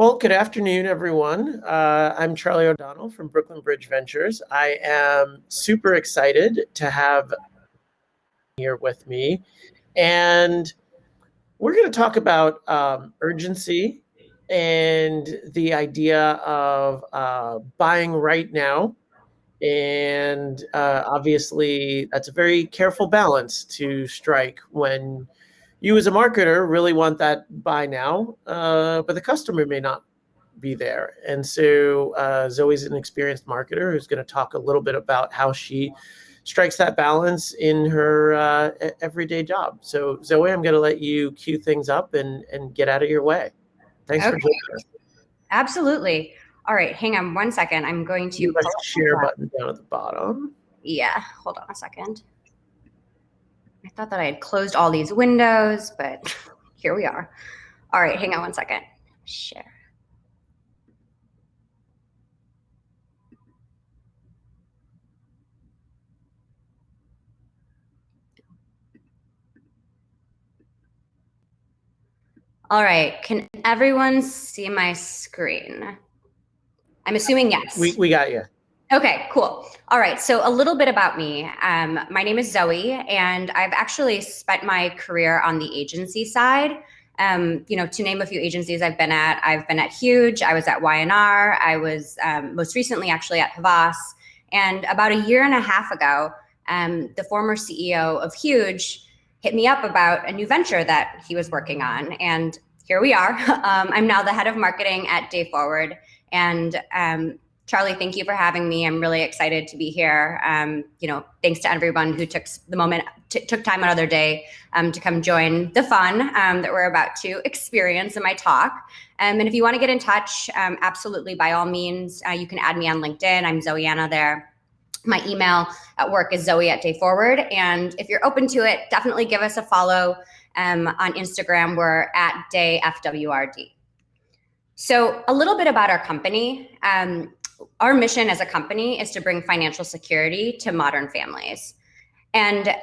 Well, good afternoon, everyone. I'm Charlie O'Donnell from Brooklyn Bridge Ventures. I am super excited to have here with me, and we're going to talk about urgency and the idea of buying right now. And obviously, that's a very careful balance to strike when you as a marketer really want that buy now, but the customer may not be there. And so Zoe's an experienced marketer who's going to talk a little bit about how she strikes that balance in her everyday job. So Zoe, I'm going to let you cue things up and get out of your way. Thanks for joining us. Absolutely. All right, hang on one second. I'm going to use the share button down at the bottom. Yeah, hold on a second. I thought that I had closed all these windows, but here we are. All right, hang on one second. Share. All right, can everyone see my screen? I'm assuming yes. We got you. Okay, cool. All right, so a little bit about me. My name is Zoe, and I've actually spent my career on the agency side. To name a few agencies I've been at Huge, I was at Y&R, I was most recently actually at Havas, and about a year and a half ago, the former CEO of Huge hit me up about a new venture that he was working on, and here we are. I'm now the head of marketing at Dayforward, and Charlie, thank you for having me. I'm really excited to be here. Thanks to everyone who took time out of their day to come join the fun that we're about to experience in my talk. And if you want to get in touch, absolutely, by all means, you can add me on LinkedIn. I'm Zoeanna there. My email at work is zoe@dayforward. And if you're open to it, definitely give us a follow on Instagram. We're at dayfwrd. So a little bit about our company. Our mission as a company is to bring financial security to modern families. And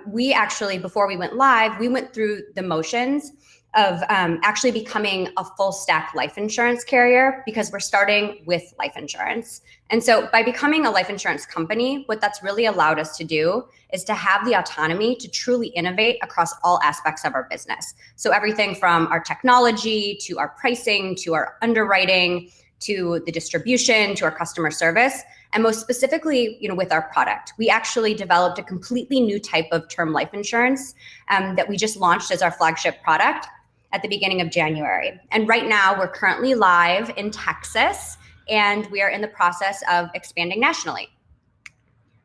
we actually, before we went live, we went through the motions of actually becoming a full stack life insurance carrier because we're starting with life insurance. And so by becoming a life insurance company, what that's really allowed us to do is to have the autonomy to truly innovate across all aspects of our business. So everything from our technology to our pricing, to our underwriting, to the distribution, to our customer service, and most specifically, with our product. We actually developed a completely new type of term life insurance that we just launched as our flagship product at the beginning of January. And right now, we're currently live in Texas, and we are in the process of expanding nationally.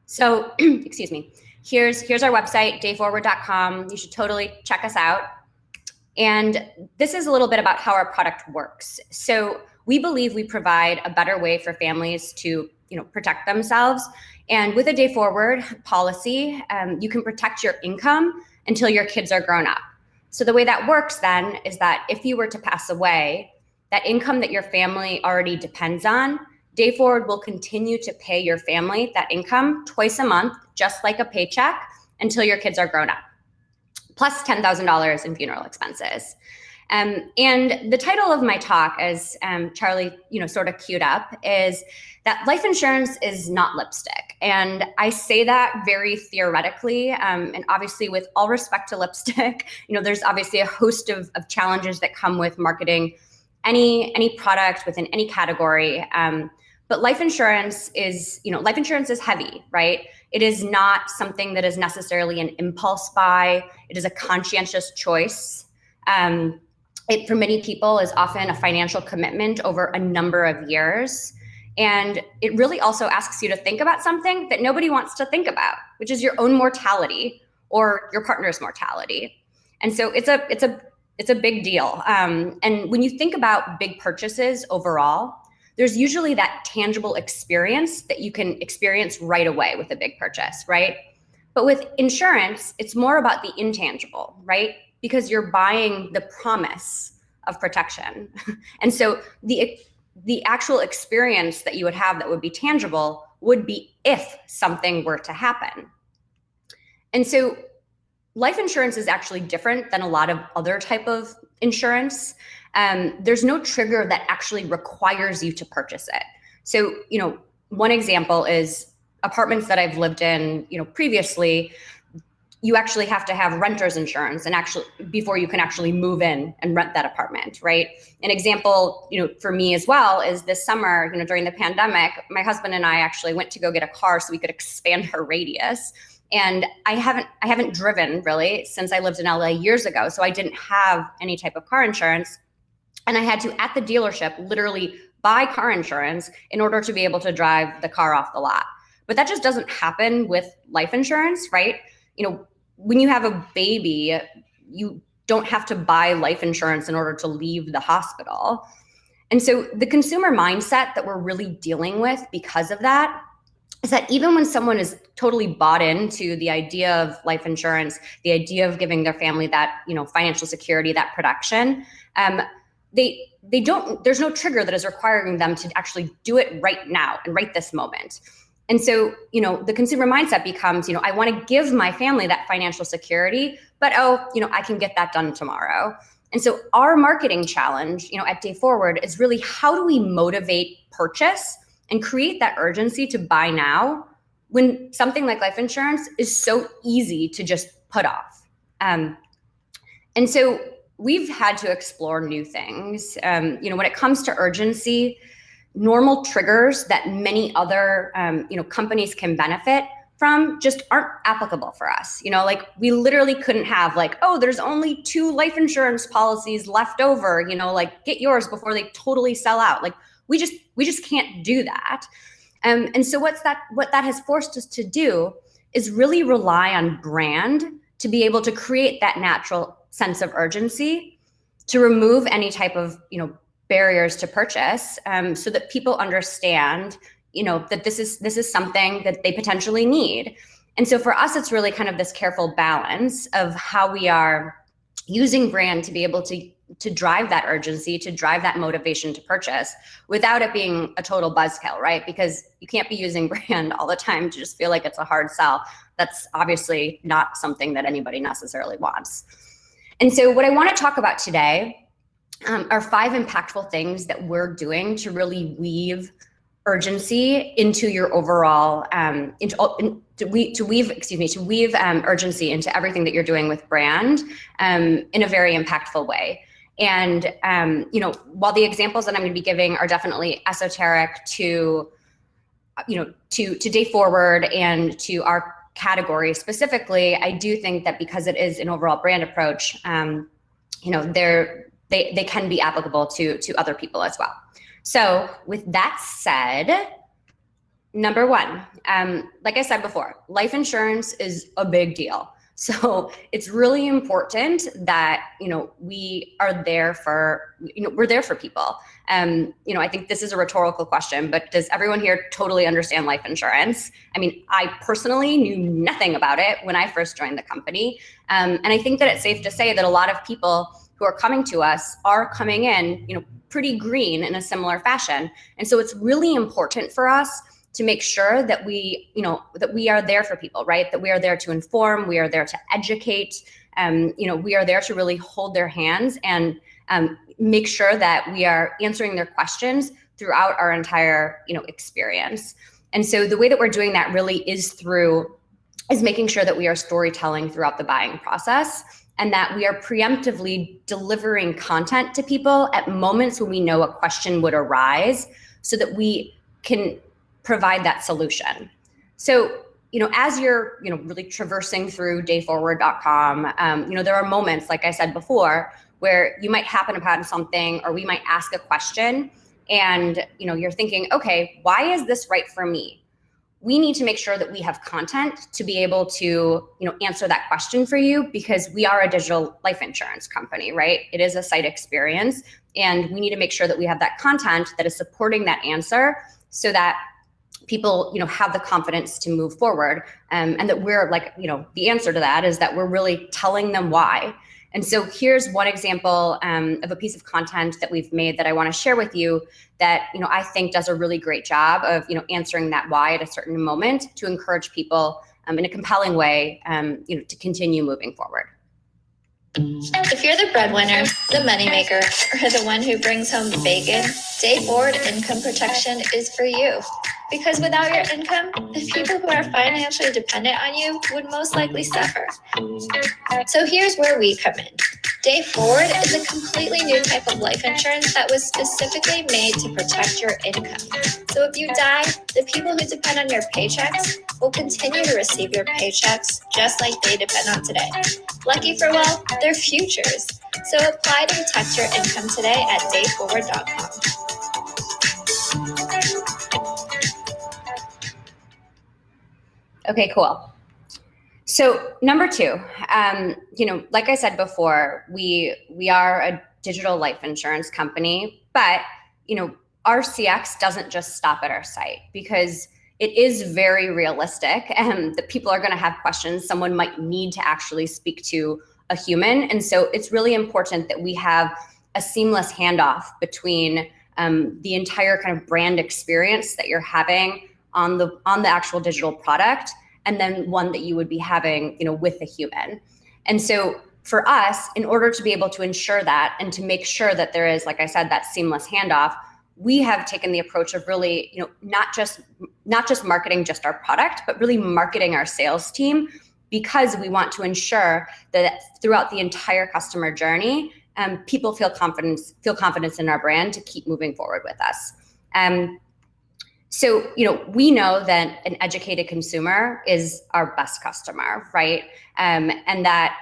So, excuse me, here's our website, dayforward.com. You should totally check us out. And this is a little bit about how our product works. So we believe we provide a better way for families to protect themselves. And with a Dayforward policy, you can protect your income until your kids are grown up. So the way that works then is that if you were to pass away, that income that your family already depends on, Dayforward will continue to pay your family that income twice a month, just like a paycheck, until your kids are grown up, plus $10,000 in funeral expenses. And the title of my talk, as Charlie, sort of queued up, is that life insurance is not lipstick. And I say that very theoretically, and obviously with all respect to lipstick, there's obviously a host of challenges that come with marketing any product within any category. But life insurance is heavy, right? It is not something that is necessarily an impulse buy. It is a conscientious choice. It, for many people, is often a financial commitment over a number of years. And it really also asks you to think about something that nobody wants to think about, which is your own mortality or your partner's mortality. And so it's a big deal. And when you think about big purchases overall, there's usually that tangible experience that you can experience right away with a big purchase, right? But with insurance, it's more about the intangible, right? Because you're buying the promise of protection. And so the actual experience that you would have that would be tangible would be if something were to happen. And so life insurance is actually different than a lot of other type of insurance. there's no trigger that actually requires you to purchase it. So, one example is apartments that I've lived in, previously. You actually have to have renter's insurance and actually before you can actually move in and rent that apartment, right? An example, for me as well is this summer, during the pandemic, my husband and I actually went to go get a car so we could expand our radius. And I haven't driven really since I lived in LA years ago. So I didn't have any type of car insurance. And I had to, at the dealership, literally buy car insurance in order to be able to drive the car off the lot. But that just doesn't happen with life insurance, right? When you have a baby, you don't have to buy life insurance in order to leave the hospital. And so the consumer mindset that we're really dealing with because of that is that even when someone is totally bought into the idea of life insurance, the idea of giving their family that, financial security, that protection, they don't, there's no trigger that is requiring them to actually do it right now and right this moment. And so, the consumer mindset becomes, I want to give my family that financial security, but I can get that done tomorrow. And so our marketing challenge, at Dayforward is really how do we motivate purchase and create that urgency to buy now when something like life insurance is so easy to just put off. And so we've had to explore new things. When it comes to urgency, normal triggers that many other companies can benefit from just aren't applicable for us. We literally couldn't have there's only 2 life insurance policies left over, get yours before they totally sell out. We just can't do that. And so what that has forced us to do is really rely on brand to be able to create that natural sense of urgency, to remove any type of, barriers to purchase, so that people understand, that this is something that they potentially need. And so for us, it's really kind of this careful balance of how we are using brand to be able to drive that urgency, to drive that motivation to purchase without it being a total buzzkill, right? Because you can't be using brand all the time to just feel like it's a hard sell. That's obviously not something that anybody necessarily wants. And so what I want to talk about today are 5 impactful things that we're doing to really weave urgency into your overall, to weave urgency into everything that you're doing with brand in a very impactful way. And while the examples that I'm going to be giving are definitely esoteric to Dayforward and to our category specifically, I do think that because it is an overall brand approach, they can be applicable to other people as well. So with that said, number 1, like I said before, life insurance is a big deal. So it's really important that, we are there for, we're there for people. I think this is a rhetorical question, but does everyone here totally understand life insurance? I mean, I personally knew nothing about it when I first joined the company. And I think that it's safe to say that a lot of people who are coming to us are coming in, pretty green in a similar fashion. And so it's really important for us to make sure that we are there for people, right? That we are there to inform, we are there to educate, we are there to really hold their hands and make sure that we are answering their questions throughout our entire, experience. And so the way that we're doing that really is making sure that we are storytelling throughout the buying process, and that we are preemptively delivering content to people at moments when we know a question would arise so that we can provide that solution. So, as you're, really traversing through dayforward.com, there are moments, like I said before, where you might happen upon something or we might ask a question and, you're thinking, okay, why is this right for me? We need to make sure that we have content to be able to, answer that question for you, because we are a digital life insurance company, right? It is a site experience, and we need to make sure that we have that content that is supporting that answer so that people, have the confidence to move forward. And that we're the answer to that is that we're really telling them why. And so here's one example of a piece of content that we've made that I want to share with you that, I think does a really great job of, answering that why at a certain moment to encourage people in a compelling way, to continue moving forward. If you're the breadwinner, the moneymaker, or the one who brings home the bacon, Dayforward income protection is for you. Because without your income, the people who are financially dependent on you would most likely suffer. So here's where we come in. Dayforward is a completely new type of life insurance that was specifically made to protect your income. So if you die, the people who depend on your paychecks will continue to receive your paychecks just like they depend on today. Lucky for, well, their futures. So apply to protect your income today at dayforward.com. Okay, cool. So number two, like I said before, we are a digital life insurance company, but our CX doesn't just stop at our site, because it is very realistic and that people are going to have questions. Someone might need to actually speak to a human, and so it's really important that we have a seamless handoff between the entire kind of brand experience that you're having on the actual digital product, and then one that you would be having, with a human. And so for us, in order to be able to ensure that and to make sure that there is, like I said, that seamless handoff, we have taken the approach of really, not just marketing just our product, but really marketing our sales team, because we want to ensure that throughout the entire customer journey, people feel confidence in our brand to keep moving forward with us. So, we know that an educated consumer is our best customer, right? And that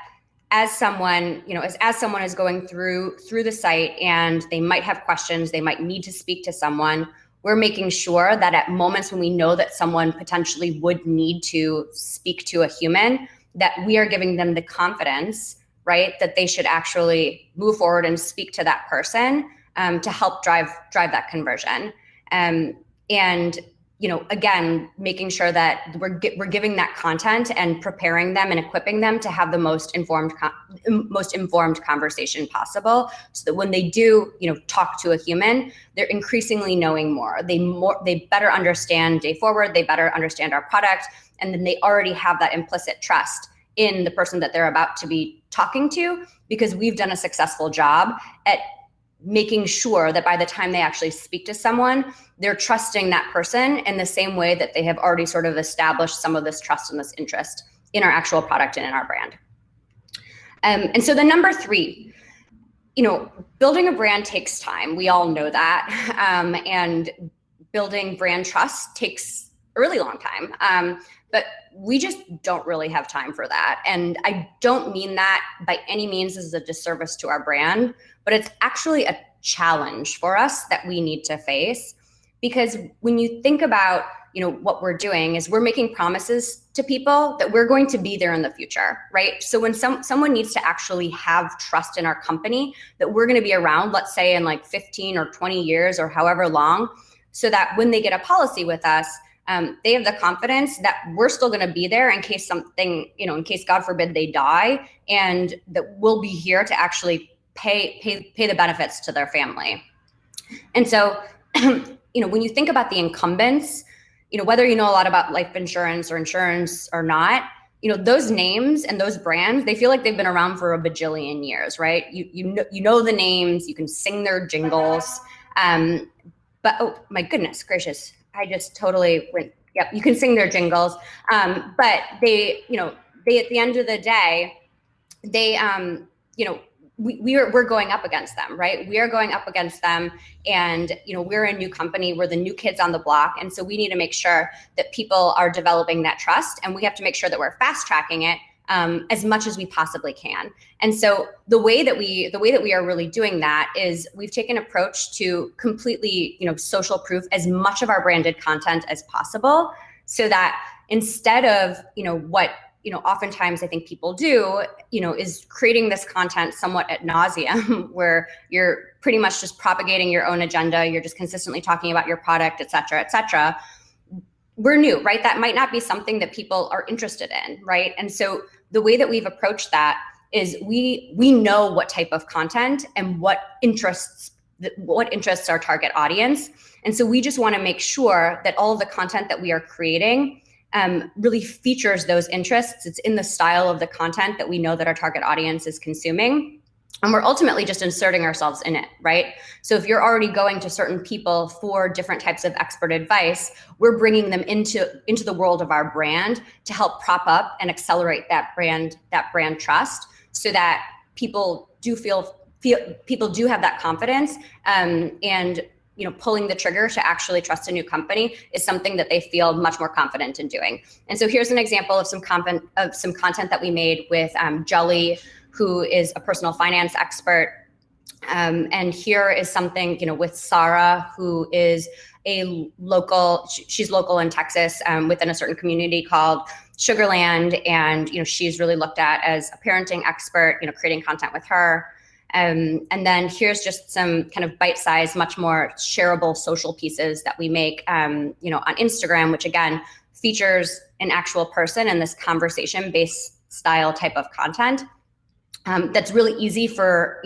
as someone, as someone is going through the site and they might have questions, they might need to speak to someone, we're making sure that at moments when we know that someone potentially would need to speak to a human, that we are giving them the confidence, right, that they should actually move forward and speak to that person to help drive that conversion. And again, making sure that we're giving that content and preparing them and equipping them to have the most informed conversation possible, so that when they do, talk to a human, they're increasingly knowing more. They better understand Dayforward, they better understand our product, and then they already have that implicit trust in the person that they're about to be talking to, because we've done a successful job at making sure that by the time they actually speak to someone, they're trusting that person in the same way that they have already sort of established some of this trust and this interest in our actual product and in our brand. And so the number three, building a brand takes time. We all know that. And building brand trust takes a really long time. But we just don't really have time for that. And I don't mean that by any means as a disservice to our brand, but it's actually a challenge for us that we need to face. Because when you think about, what we're doing is we're making promises to people that we're going to be there in the future, right? So when someone needs to actually have trust in our company that we're going to be around, let's say in like 15 or 20 years or however long, so that when they get a policy with us, they have the confidence that we're still going to be there in case something, in case God forbid they die, and that we'll be here to actually pay the benefits to their family. And so, when you think about the incumbents, whether you know a lot about life insurance or not, those names and those brands, they feel like they've been around for a bajillion years, right? You know the names, you can sing their jingles, but oh my goodness gracious, I just totally went. Yep, you can sing their jingles, but they at the end of the day, they we're going up against them, right? We are going up against them, and we're a new company, we're the new kids on the block, and so we need to make sure that people are developing that trust, and we have to make sure that we're fast tracking it as much as we possibly can. And so the way that we are really doing that is we've taken an approach to completely social proof as much of our branded content as possible, so that instead of what oftentimes I think people do, is creating this content somewhat ad nauseum, where you're pretty much just propagating your own agenda. You're just consistently talking about your product, et cetera, et cetera. We're new, right? That might not be something that people are interested in, right? And so the way that we've approached that is we know what type of content and what interests our target audience. And so we just want to make sure that all of the content that we are creating really features those interests. It's in the style of the content that we know that our target audience is consuming. And we're ultimately just inserting ourselves in it, right? So if you're already going to certain people for different types of expert advice, we're bringing them into the world of our brand to help prop up and accelerate that brand trust, so that people do have that confidence, and pulling the trigger to actually trust a new company is something that they feel much more confident in doing. And so here's an example of some content that we made with Jelly, who is a personal finance expert. And here is something, with Sarah, who is she's local in Texas, within a certain community called Sugarland. And, she's really looked at as a parenting expert, creating content with her. And then here's just some kind of bite-sized, much more shareable social pieces that we make, on Instagram, which again, features an actual person in this conversation-based style type of content. That's really easy for,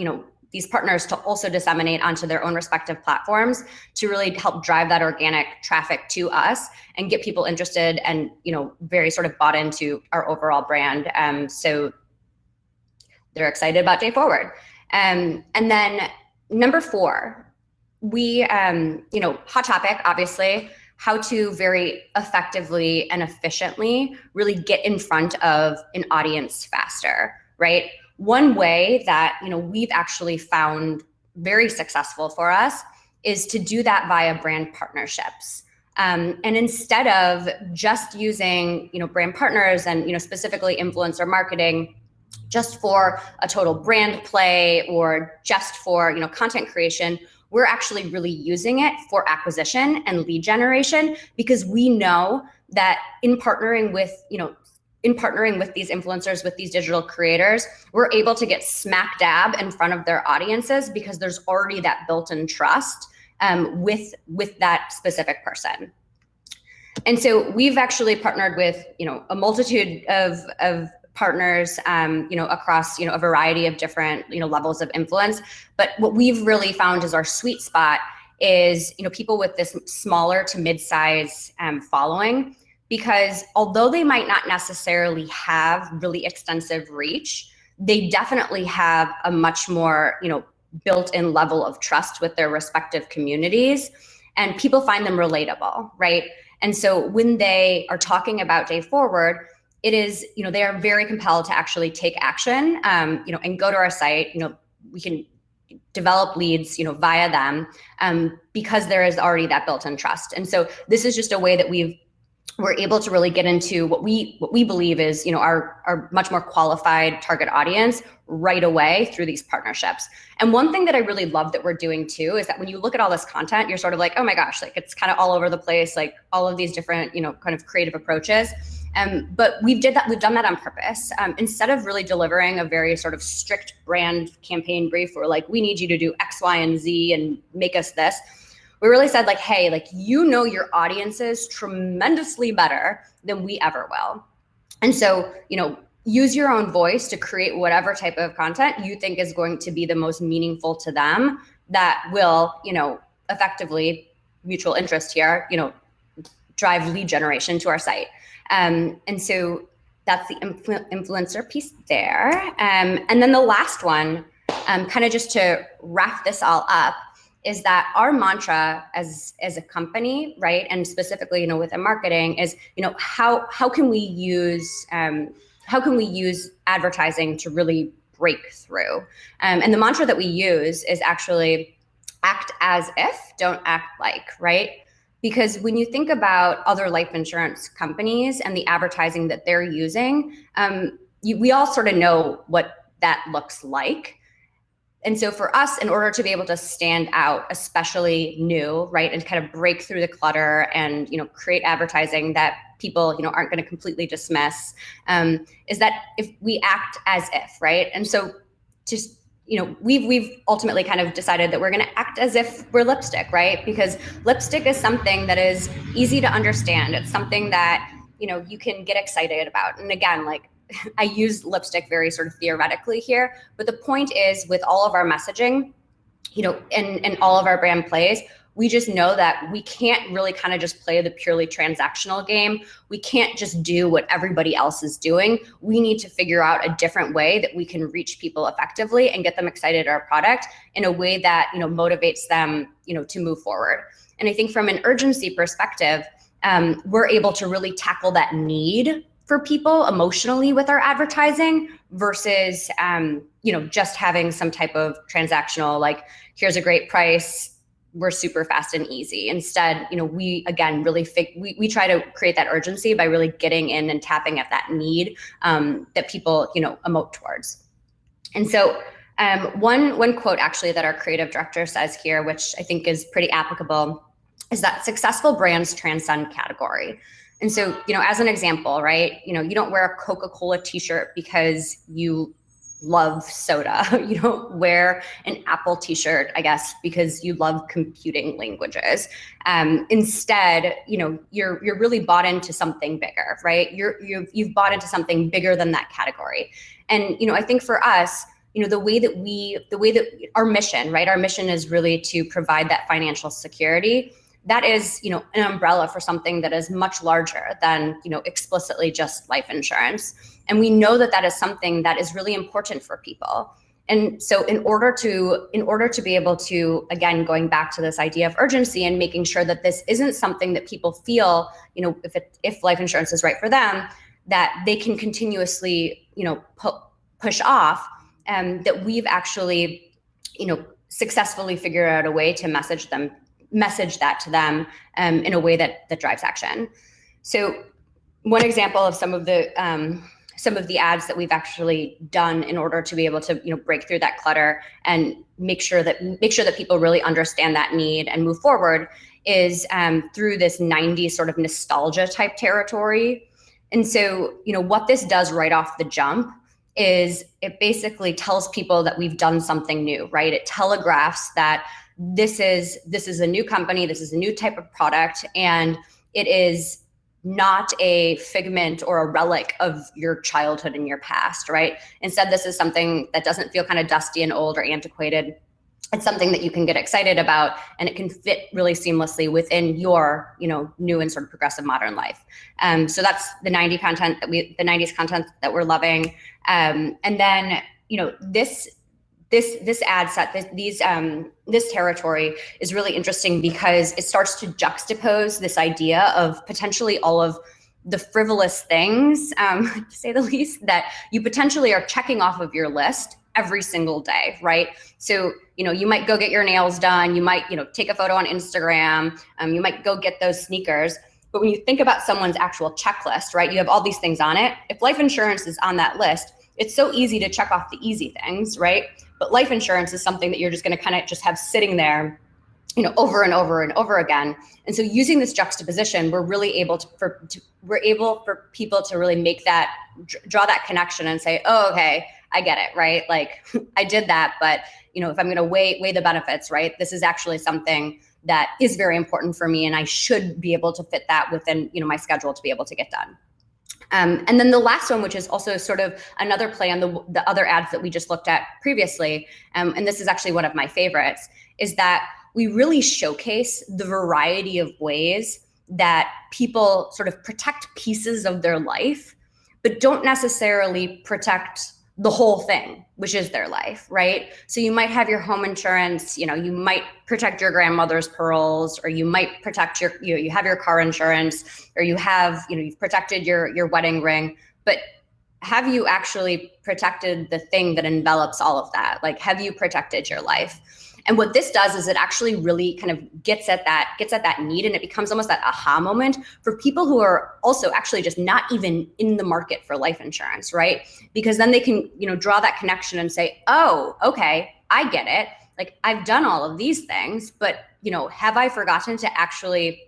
these partners to also disseminate onto their own respective platforms to really help drive that organic traffic to us and get people interested and, very sort of bought into our overall brand. So they're excited about Dayforward. And then number 4, we, hot topic, obviously, how to very effectively and efficiently really get in front of an audience faster, right? One way that, we've actually found very successful for us is to do that via brand partnerships. And instead of just using, brand partners and, specifically influencer marketing just for a total brand play or just for, content creation, we're actually really using it for acquisition and lead generation, because we know that in partnering with these influencers, with these digital creators, we're able to get smack dab in front of their audiences because there's already that built-in trust with that specific person. And so we've actually partnered with, a multitude of partners, across, a variety of different, levels of influence. But what we've really found is our sweet spot is, people with this smaller to mid-size following. Because although they might not necessarily have really extensive reach, they definitely have a much more, built-in level of trust with their respective communities, and people find them relatable, right? And so when they are talking about Dayforward, it is, they are very compelled to actually take action, and go to our site. We can develop leads, via them, because there is already that built-in trust. And so this is just a way that we're able to really get into what we believe is, our much more qualified target audience right away through these partnerships. And one thing that I really love that we're doing too is that when you look at all this content, you're sort of like, oh my gosh, like it's kind of all over the place, like all of these different, kind of creative approaches. But we've done that on purpose. Instead of really delivering a very sort of strict brand campaign brief where like, we need you to do X, Y, and Z and make us this. We really said like, hey, like, your audiences tremendously better than we ever will. And so, use your own voice to create whatever type of content you think is going to be the most meaningful to them that will, effectively, mutual interest here, drive lead generation to our site. And so that's the influencer piece there. And then the last one, kind of just to wrap this all up, is that our mantra as a company, right, and specifically, within marketing, is, how can we use advertising to really break through? And the mantra that we use is actually act as if, don't act like, right? Because when you think about other life insurance companies and the advertising that they're using, we all sort of know what that looks like. And so for us, in order to be able to stand out, especially new, right, and kind of break through the clutter and, create advertising that people, aren't going to completely dismiss, is that if we act as if, right? And so just, we've ultimately kind of decided that we're going to act as if we're lipstick, right? Because lipstick is something that is easy to understand. It's something that, you can get excited about. And again, like, I use lipstick very sort of theoretically here, but the point is with all of our messaging, and all of our brand plays, we just know that we can't really kind of just play the purely transactional game. We can't just do what everybody else is doing. We need to figure out a different way that we can reach people effectively and get them excited our product in a way that, motivates them, to move forward. And I think from an urgency perspective, we're able to really tackle that need for people emotionally with our advertising versus, just having some type of transactional, like, here's a great price, we're super fast and easy. Instead, we again really we try to create that urgency by really getting in and tapping at that need that people emote towards. And so one quote actually that our creative director says here, which I think is pretty applicable, is that successful brands transcend category. And so, as an example, right, you don't wear a Coca-Cola t-shirt because you love soda. You don't wear an Apple t-shirt, I guess, because you love computing languages. Instead, you're really bought into something bigger, right? You've bought into something bigger than that category. And, I think for us, the way that our mission, right? Our mission is really to provide that financial security. That is, an umbrella for something that is much larger than, explicitly just life insurance. And we know that that is something that is really important for people. And so in order to be able to, again, going back to this idea of urgency and making sure that this isn't something that people feel, if life insurance is right for them, that they can continuously, push off, that we've actually, successfully figured out a way to message that to them in a way that drives action. So one example of some of the ads that we've actually done in order to be able to break through that clutter and make sure that people really understand that need and move forward is through this 90s sort of nostalgia type territory. And so what this does right off the jump is it basically tells people that we've done something new, right? It telegraphs that this is a new company, this is a new type of product, and it is not a figment or a relic of your childhood and your past, right? Instead, this is something that doesn't feel kind of dusty and old or antiquated. It's something that you can get excited about, and it can fit really seamlessly within your, new and sort of progressive modern life. So that's the 90s content that we're loving. And then, this ad set, this territory is really interesting because it starts to juxtapose this idea of potentially all of the frivolous things, to say the least, that you potentially are checking off of your list every single day, right? So, you might go get your nails done, you might, take a photo on Instagram, you might go get those sneakers. But when you think about someone's actual checklist, right, you have all these things on it. If life insurance is on that list, it's so easy to check off the easy things, right? But life insurance is something that you're just going to kind of just have sitting there, over and over and over again. And so using this juxtaposition, we're really able for people to really make that, draw that connection and say, oh, okay, I get it, right? Like I did that, but if I'm going to weigh the benefits, right? This is actually something that is very important for me, and I should be able to fit that within, my schedule to be able to get done. And then the last one, which is also sort of another play on the other ads that we just looked at previously, and this is actually one of my favorites, is that we really showcase the variety of ways that people sort of protect pieces of their life, but don't necessarily protect the whole thing, which is their life, right? So you might have your home insurance, you might protect your grandmother's pearls, or you might protect you have your car insurance, or you have, you've protected your wedding ring, but have you actually protected the thing that envelops all of that? Like, have you protected your life? And what this does is it actually really kind of gets at that need, and it becomes almost that aha moment for people who are also actually just not even in the market for life insurance, right? Because then they can, draw that connection and say, oh, okay, I get it. Like, I've done all of these things, but, have I forgotten to actually,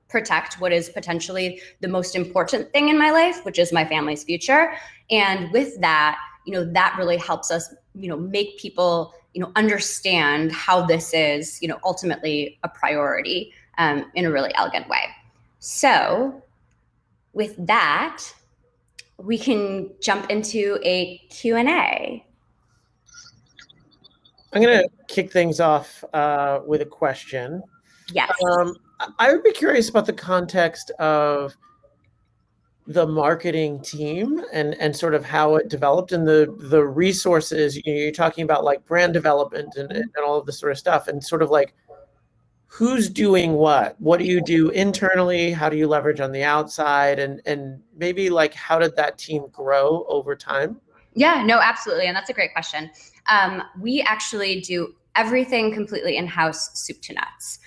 protect what is potentially the most important thing in my life, which is my family's future? And with that, that really helps us, make people, understand how this is, ultimately a priority in a really elegant way. So with that, we can jump into a Q&A. I'm going to kick things off with a question. Yes. I would be curious about the context of the marketing team and sort of how it developed and the resources. You're talking about like brand development and all of this sort of stuff, and sort of like who's doing what do you do internally, how do you leverage on the outside, and maybe like how did that team grow over time? Yeah, no, absolutely. And that's a great question. We actually do everything completely in-house, soup to nuts.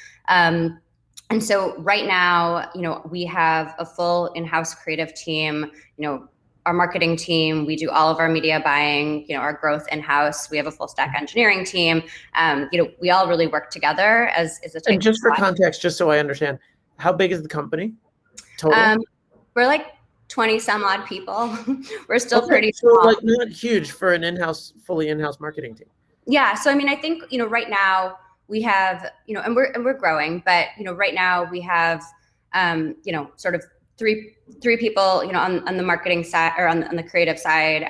And so right now, we have a full in-house creative team, our marketing team, we do all of our media buying, our growth in-house. We have a full stack engineering team. We all really work together as a team. And just for context, just so I understand, how big is the company total? We're like 20 some odd people. We're still pretty so small. Like not huge for an fully in-house marketing team. Yeah. So, I mean, I think, right now we have, and we're growing, but, right now we have, sort of three people, on the marketing side or on the creative side,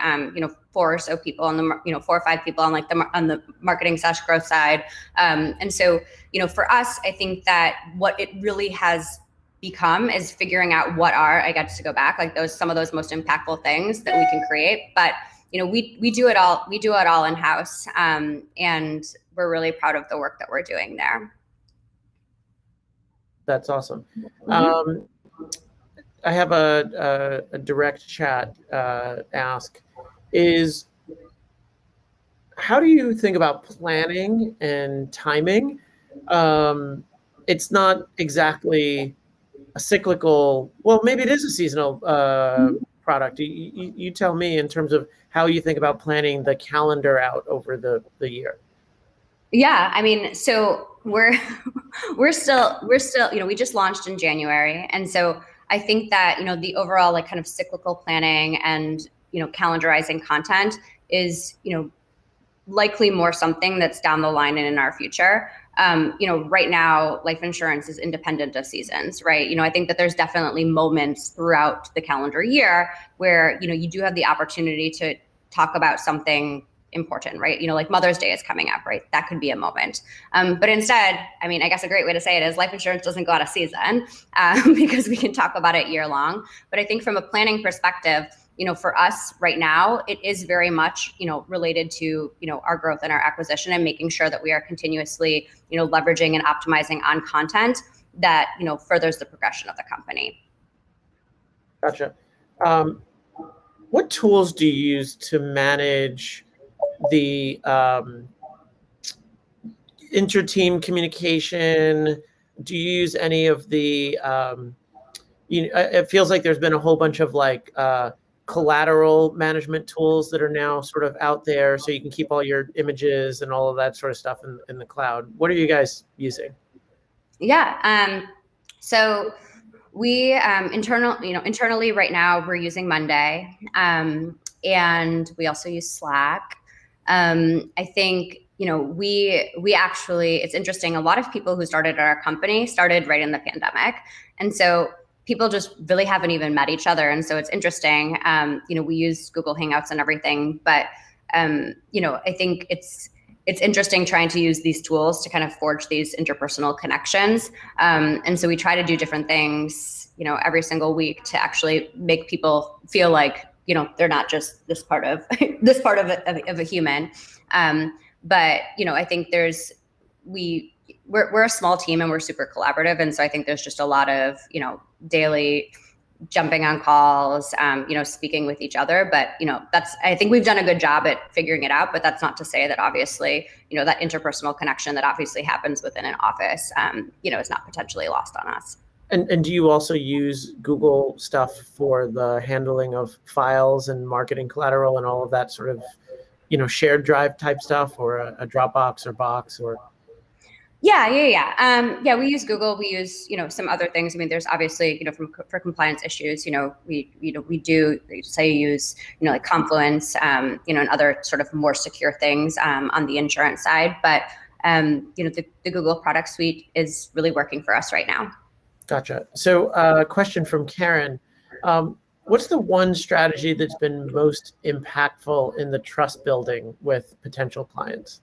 4 or so people on the, 4 or 5 people on like on the marketing / growth side. And so, for us, I think that what it really has become is figuring out what are, I got to go back, like some of those most impactful things that we can create. But we do it all. We do it all in house, and we're really proud of the work that we're doing there. That's awesome. Mm-hmm. I have a direct chat ask is, how do you think about planning and timing? It's not exactly a cyclical. Well, maybe it is a seasonal product. You tell me in terms of how you think about planning the calendar out over the year. Yeah, I mean, so we're still, we just launched in January, and so I think that the overall like kind of cyclical planning and calendarizing content is likely more something that's down the line and in our future. Right now, life insurance is independent of seasons, right? I think that there's definitely moments throughout the calendar year where, you do have the opportunity to talk about something important, right? Like Mother's Day is coming up, right? That could be a moment. But instead, I mean, I guess a great way to say it is life insurance doesn't go out of season because we can talk about it year long. But I think from a planning perspective, for us right now, it is very much, related to, our growth and our acquisition and making sure that we are continuously, leveraging and optimizing on content that, furthers the progression of the company. Gotcha. What tools do you use to manage the inter-team communication? Do you use any of the, it feels like there's been a whole bunch of like collateral management tools that are now sort of out there, so you can keep all your images and all of that sort of stuff in the cloud. What are you guys using? Yeah. So we internally right now we're using Monday, and we also use Slack. I think we actually, it's interesting. A lot of people who started at our company started right in the pandemic, and so people just really haven't even met each other. And so it's interesting. We use Google Hangouts and everything, but I think it's interesting trying to use these tools to kind of forge these interpersonal connections. And so we try to do different things, every single week to actually make people feel like, they're not just this part of a human. But, I think we're a small team and we're super collaborative. And so I think there's just a lot of, daily jumping on calls, speaking with each other. But, I think we've done a good job at figuring it out, but that's not to say that obviously, that interpersonal connection that obviously happens within an office, is not potentially lost on us. And do you also use Google stuff for the handling of files and marketing collateral and all of that sort of, shared drive type stuff, or a Dropbox or Box or? Yeah. We use Google. We use, some other things. I mean, there's obviously, for compliance issues, we do say use, like Confluence, and other sort of more secure things on the insurance side. But, the Google product suite is really working for us right now. Gotcha. So a question from Karen. What's the one strategy that's been most impactful in the trust building with potential clients?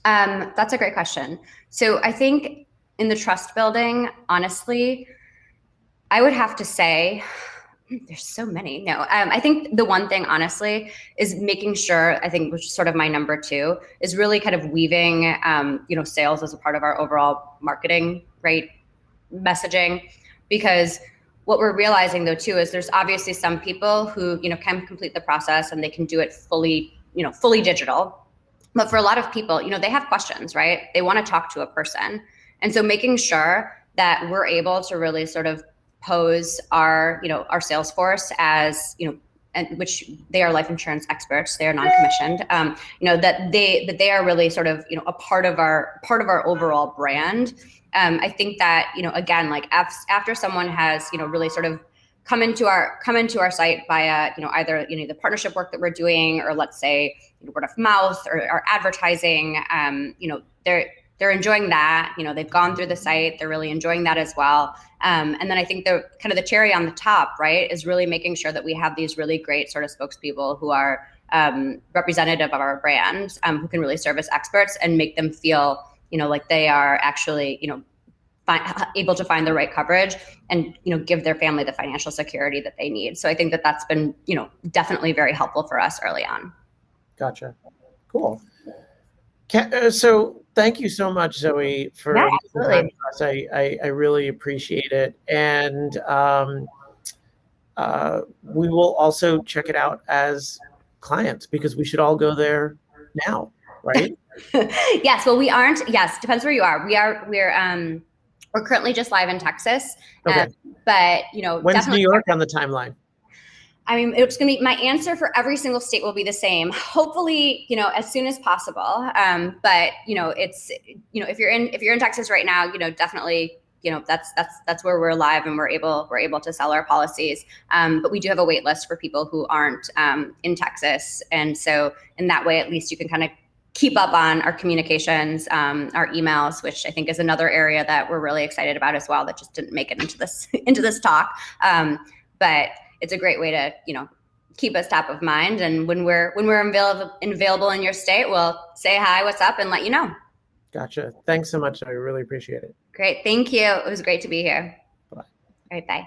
That's a great question. So I think in the trust building, honestly, I would have to say there's so many. No, I think the one thing, honestly, is making sure, I think, which is sort of my number two, is really kind of weaving, sales as a part of our overall marketing, right, messaging. Because what we're realizing, though, too, is there's obviously some people who, can complete the process and they can do it fully digital. But for a lot of people, they have questions, right? They want to talk to a person. And so making sure that we're able to really sort of pose our sales force as, and which they are life insurance experts, they are non-commissioned, that they are really sort of, a part of our overall brand. I think that, again, like after someone has, really sort of come into our site via, either, the partnership work that we're doing, or let's say word of mouth or our advertising, they're enjoying that. They've gone through the site, they're really enjoying that as well. And then I think the kind of the cherry on the top, right, is really making sure that we have these really great sort of spokespeople who are representative of our brand, who can really serve as experts and make them feel, like they are actually, able to find the right coverage and, give their family the financial security that they need. So I think that that's been, definitely very helpful for us early on. Gotcha. Cool. So thank you so much, Zoe, for Yeah, making time for us. I really appreciate it. And we will also check it out as clients, because we should all go there now, right? Yes. Well, we aren't. Yes. Depends where you are. We're currently just live in Texas. Okay. But, When's New York on the timeline? I mean, it's going to be, my answer for every single state will be the same. Hopefully, as soon as possible. But, it's, if you're in Texas right now, definitely, that's where we're live and we're able to sell our policies. But we do have a wait list for people who aren't in Texas. And so in that way, at least you can kind of keep up on our communications, our emails, which I think is another area that we're really excited about as well, that just didn't make it into this talk. But it's a great way to, keep us top of mind. And when we're available in your state, we'll say hi, what's up, and let you know. Gotcha. Thanks so much. I really appreciate it. Great. Thank you. It was great to be here. Bye. All right. Bye.